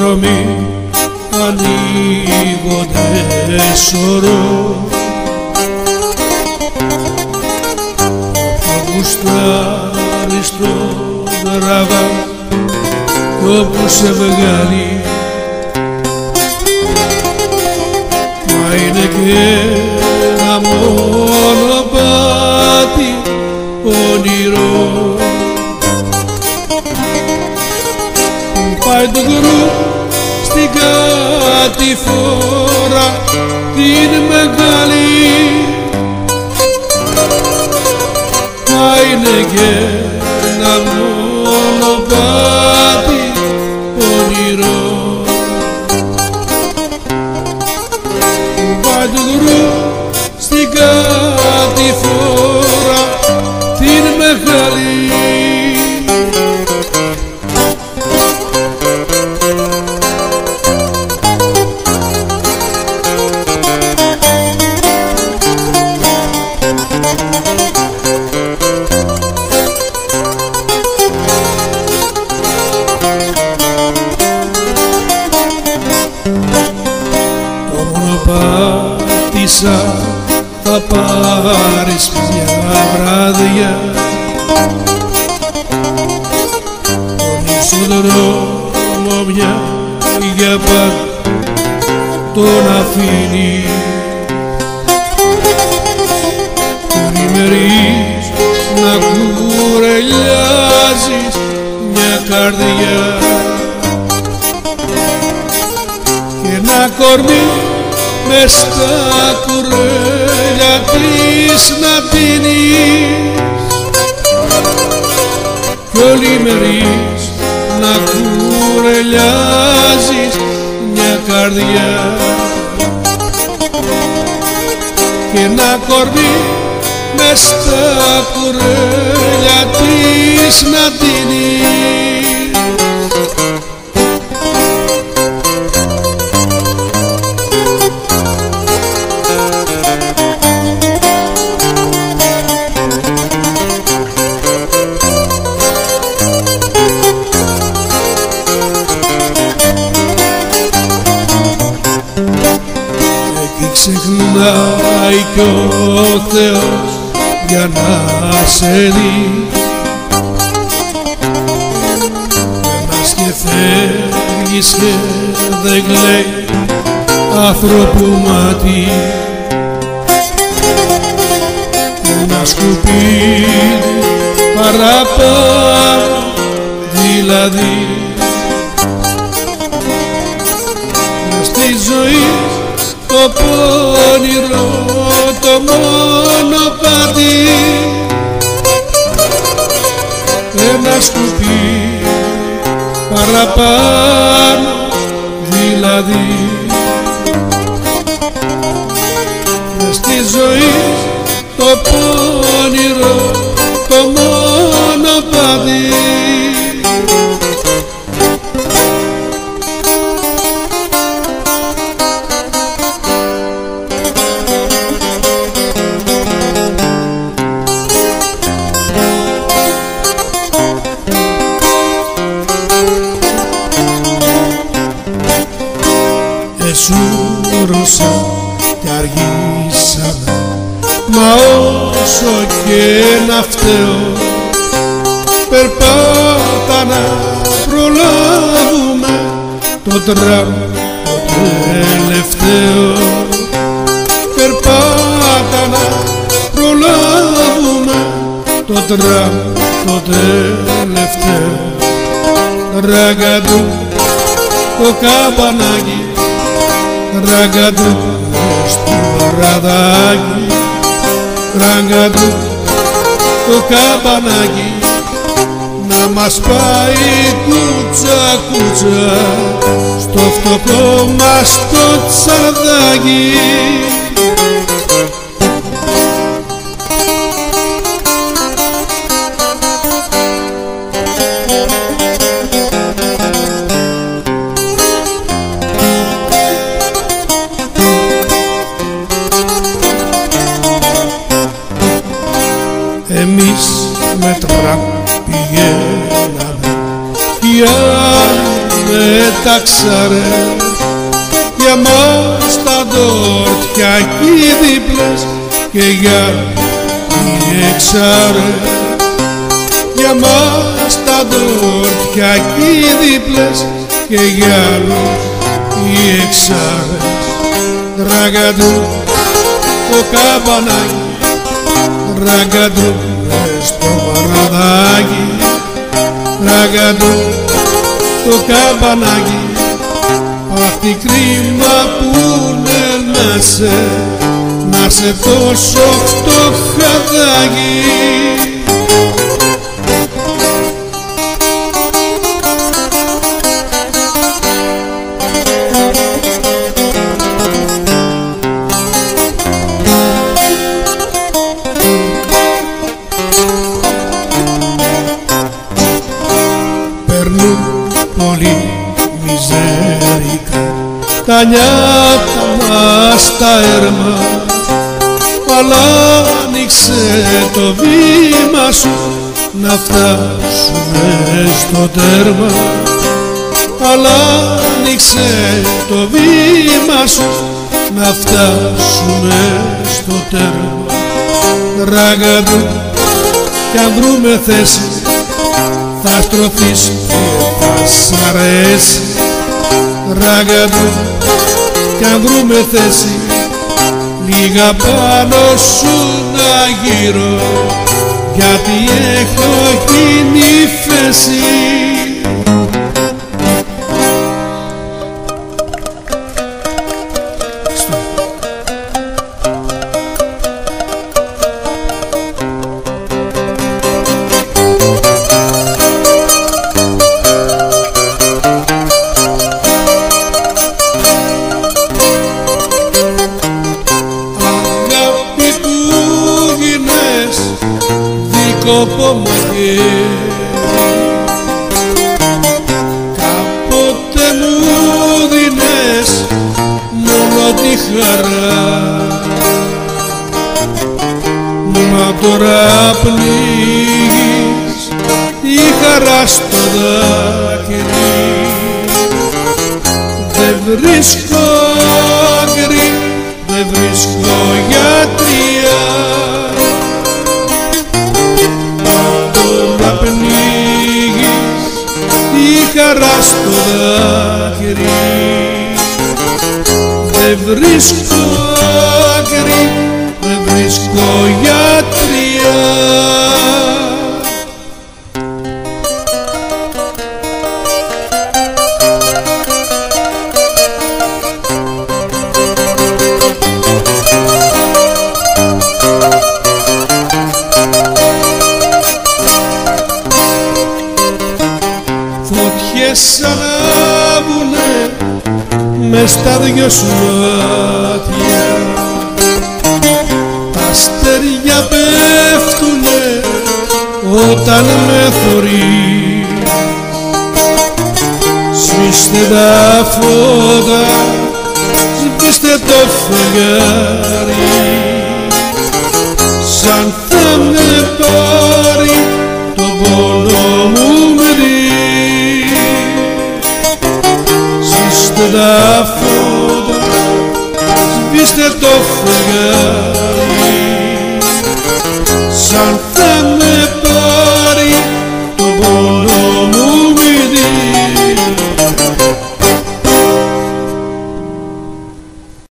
δρόμοι ανοίγονται σωρό. Όπου γουστάρεις το τραβά κι όπου σε βγάλει, μα είναι και ένα μονοπάτι όνειρο που πάει του γκρου στην κατηφόρα την μεγάλη. Μα είναι και ένα μονοπάτι όνειρο που πάει του γκρου στην κατηφόρα την μεγάλη. Πάτησα, θα πάρεις μια βράδια τον ίσο δρόμο μια για πάντα τον αφήνει. Τριμερείς να κουρελιάζεις μια καρδιά και ένα κορμί μες στα κουρέλια της να πίνεις κι ολημερείς να κουρελιάζεις μια καρδιά και ένα κορμί μες στα κουρέλια της να πίνεις. Ξεχνάει κι ο Θεός για να σε δει, ένας και φεύγεις και δεν κλαίει άνθρωπου μάτι. Ένα σκουπίδι παραπάνω δηλαδή μες στη ζωή το πόνιρο το μονοπάτι. Ένα σκουπί παραπάνω δηλαδή μες στη ζωή το πόνιρο το μονοπάτι. Εσούρωσα κι αργήσαμε, μα όσο και να φταίω περπάτα να προλάβουμε το τραμ το τελευταίο. Περπάτα να προλάβουμε το τραμ το τελευταίο. Ραγκαντού το καμπανάκι, ραγκαντού στο ραδάκι, ραγκαντού το καμπανάκι να μας πάει κούτσα κούτσα στο φτωχό μας το τσαρδάκι. Εμείς με τραμ πηγαίναμε, οι άλλοι πέταξαρε για μας τα ντόρτια κι οι δίπλες και για οι εξάρε, για μας τα ντόρτια κι οι δίπλες και για άλλους οι εξάρες. Ραγκαντρού το καμπανάκι, ραγκαντρού στο παραδάκι, ραγκαντρού το καμπανάκι, αχ τι κρίμα που είναι να σε τόσο φτωχαδάκι. Περνούν πολύ μιζέρικα τα νιάτα μας τα έρμα, αλλά άνοιξε το βήμα σου να φτάσουμε στο τέρμα, αλλά άνοιξε το βήμα σου να φτάσουμε στο τέρμα. Ραγκαντρού κι αν βρούμε θέση θα στρωθείς και θα σ' αρέσει. Ραγκαντρού κι αν βρούμε θέση λίγα πάνω σου να γύρω, γιατί έχω γίνει φέση. Κάποτε μου δίνες μόνο τη χαρά, μα τώρα πνίγεις η χαρά στο δάκρυ. Δεν βρίσκω άκρη, δεν βρίσκω γιατρία, η χαρά στο δάκρυ. Δεν βρίσκω άκρη, δεν βρίσκω γιατρία. Φωτιές ανάβουνε μες στα δυο σου μάτια, τα αστέρια πέφτουνε όταν με θωρείς. Σβήστε τα φώτα, σβήστε το φεγγάρι, σαν θα με πάρει το πόνο μου με δει. Σβήστε τα φώτα, σβήστε το φεγγάρι, σαν θα